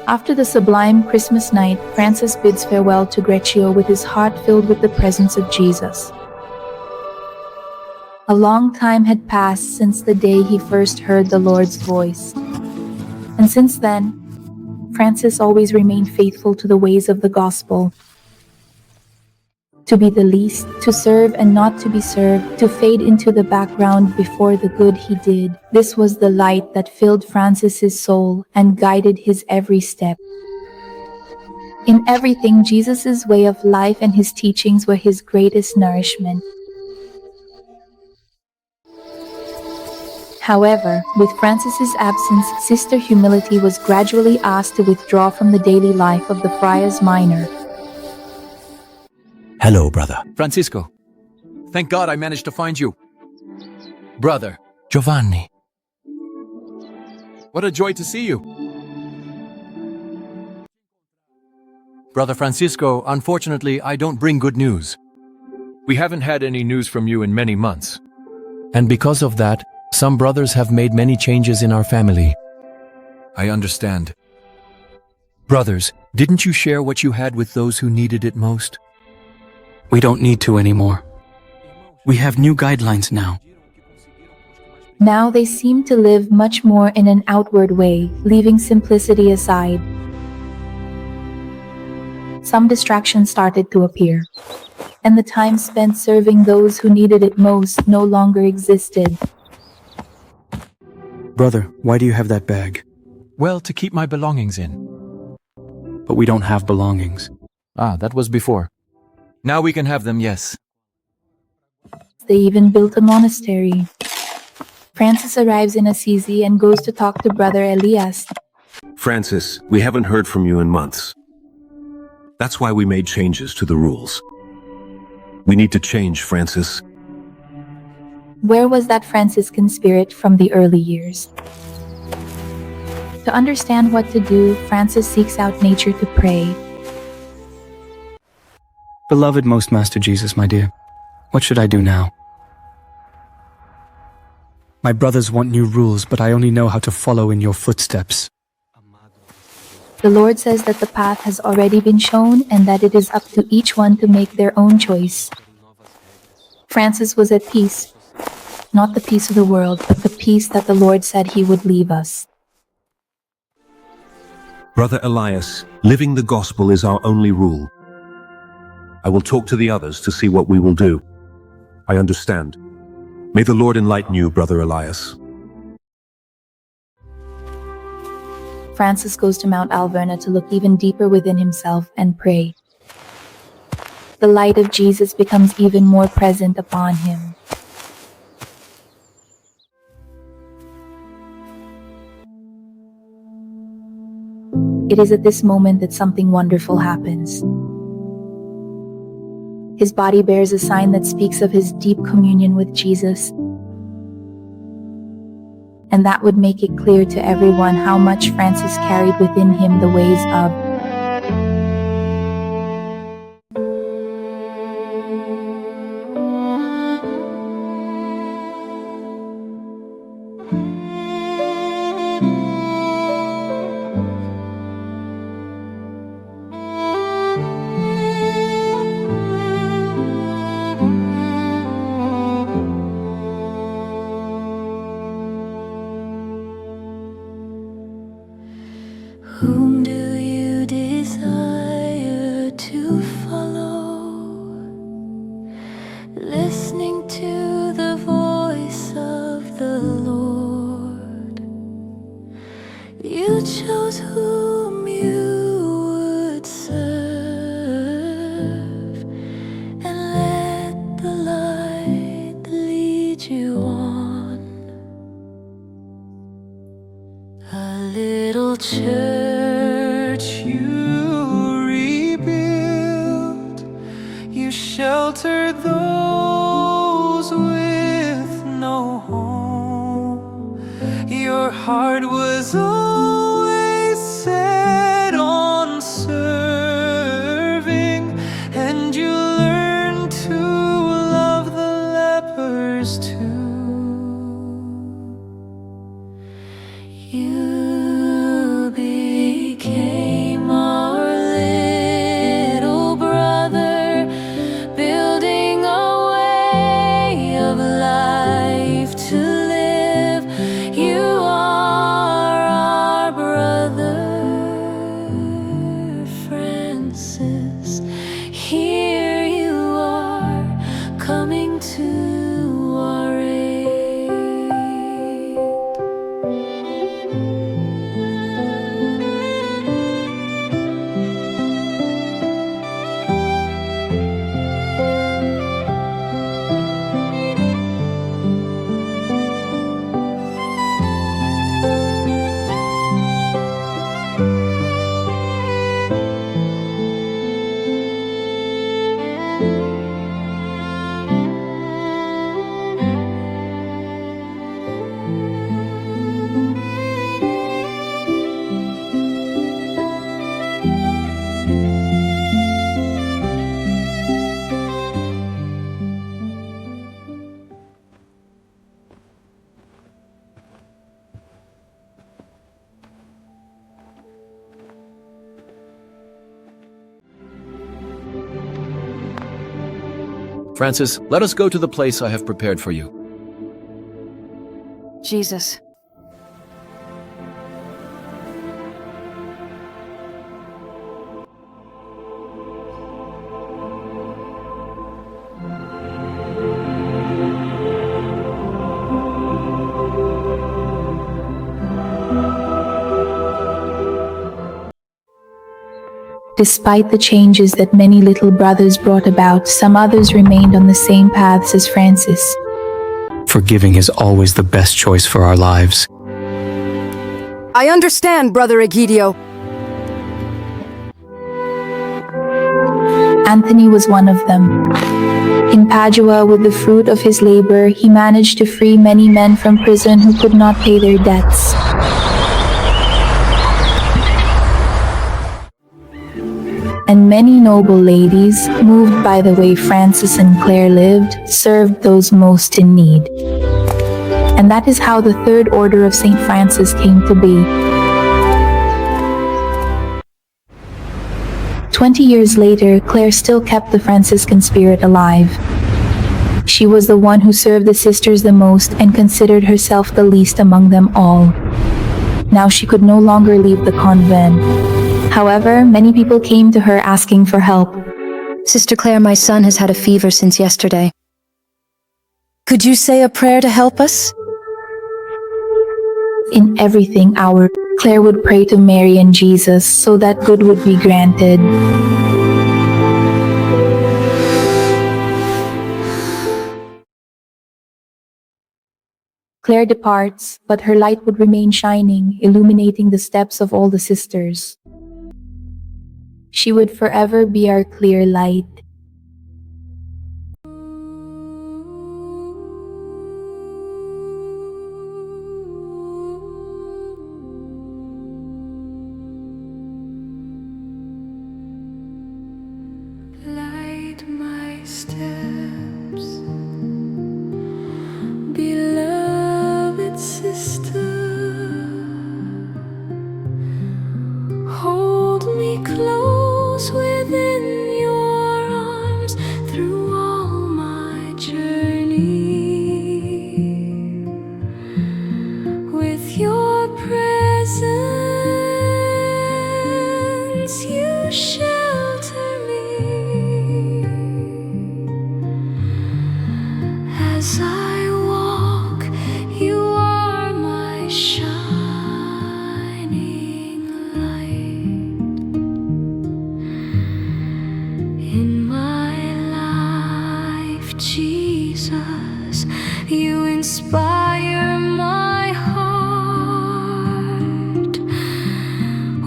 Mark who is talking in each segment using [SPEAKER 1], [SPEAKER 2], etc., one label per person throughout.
[SPEAKER 1] After the sublime Christmas night, Francis bids farewell to Greccio with his heart filled with the presence of Jesus. A long time had passed since the day he first heard the Lord's voice. And since then, Francis always remained faithful to the ways of the gospel. To be the least, to serve and not to be served, to fade into the background before the good he did. This was the light that filled Francis's soul and guided his every step. In everything, Jesus' way of life and his teachings were his greatest nourishment. However, with Francis's absence, Sister Humility was gradually asked to withdraw from the daily life of the Friars Minor.
[SPEAKER 2] Hello, brother.
[SPEAKER 3] Francisco, thank God I managed to find you. Brother,
[SPEAKER 2] Giovanni.
[SPEAKER 3] what a joy to see you. Brother Francisco, unfortunately, I don't bring good news. We haven't had any news from you in many months.
[SPEAKER 2] And because of that, some brothers have made many changes in our family.
[SPEAKER 3] I understand. Brothers, didn't you share what you had with those who needed it most?
[SPEAKER 4] We don't need to anymore. We have new guidelines now.
[SPEAKER 1] Now they seem to live much more in an outward way, leaving simplicity aside. Some distractions started to appear, and the time spent serving those who needed it most no longer existed.
[SPEAKER 4] Brother, why do you have that bag?
[SPEAKER 3] Well, to keep my belongings in.
[SPEAKER 4] But we don't have belongings.
[SPEAKER 3] That was before. Now we can have them, yes.
[SPEAKER 1] They even built a monastery. Francis arrives in Assisi and goes to talk to Brother Elias.
[SPEAKER 5] Francis, we haven't heard from you in months. That's why we made changes to the rules. We need to change, Francis.
[SPEAKER 1] Where was that Franciscan spirit from the early years? To understand what to do, Francis seeks out nature to pray.
[SPEAKER 4] Beloved Most Master Jesus, my dear, what should I do now? My brothers want new rules, but I only know how to follow in your footsteps.
[SPEAKER 1] The Lord says that the path has already been shown and that it is up to each one to make their own choice. Francis was at peace. Not the peace of the world, but the peace that the Lord said he would leave us.
[SPEAKER 5] Brother Elias, living the gospel is our only rule. I will talk to the others to see what we will do. I understand. May the Lord enlighten you, Brother Elias.
[SPEAKER 1] Francis goes to Mount Alverna to look even deeper within himself and pray. The light of Jesus becomes even more present upon him. It is at this moment that something wonderful happens. His body bears a sign that speaks of his deep communion with Jesus. And that would make it clear to everyone how much Francis carried within him the ways of
[SPEAKER 6] Whom do you desire to follow? Listening to the voice of the Lord, you chose whom you would serve, and let the light lead you on. A little church you rebuilt, you sheltered those with no home. Your heart was always set on serving, and you learned to love the lepers too. You became
[SPEAKER 3] Francis, let us go to the place I have prepared for you.
[SPEAKER 7] Jesus.
[SPEAKER 1] Despite the changes that many little brothers brought about, some others remained on the same paths as Francis.
[SPEAKER 4] Forgiving is always the best choice for our lives.
[SPEAKER 7] I understand, Brother Egidio.
[SPEAKER 1] Anthony was one of them. In Padua, with the fruit of his labor, he managed to free many men from prison who could not pay their debts. And many noble ladies, moved by the way Francis and Clare lived, served those most in need. And that is how the Third Order of Saint Francis came to be. 20 years later, Clare still kept the Franciscan spirit alive. She was the one who served the sisters the most and considered herself the least among them all. Now she could no longer leave the convent. However, many people came to her asking for help.
[SPEAKER 8] Sister Clare, my son has had a fever since yesterday. Could you say a prayer to help us?
[SPEAKER 1] In everything hour, Clare would pray to Mary and Jesus so that good would be granted. Clare departs, but her light would remain shining, illuminating the steps of all the sisters. She would forever be our clear light.
[SPEAKER 6] Light my steps, beloved sister. Hold me close within your arms through all my journey. With your presence, you shelter me as I walk. You are my shining light. In my life, Jesus, you inspire my heart.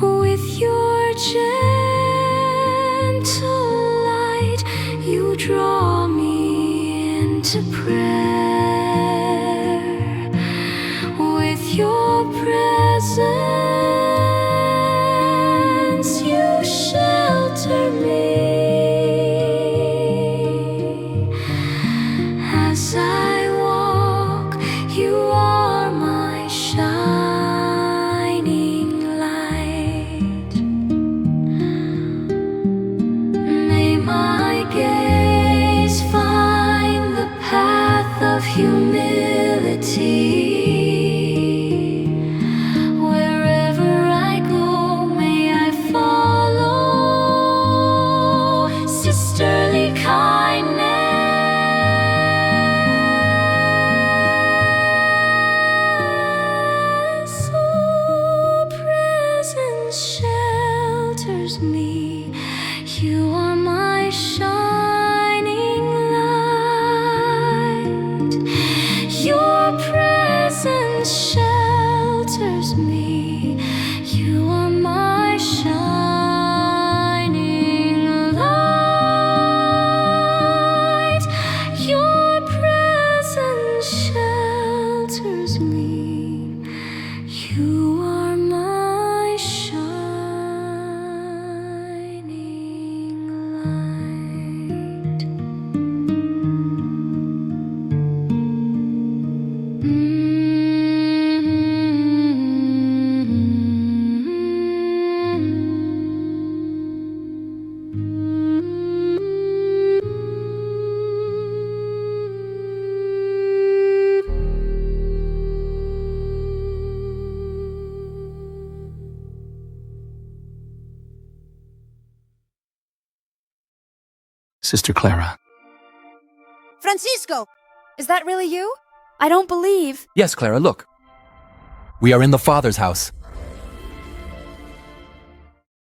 [SPEAKER 6] With your gentle light, you draw me into prayer. With your presence, you shelter me as I walk. You are my shining light. May my gaze find the path of humility.
[SPEAKER 4] Sister Clara.
[SPEAKER 7] Francisco! Is that really you? I don't believe.
[SPEAKER 3] Yes, Clara, look. We are in the Father's house.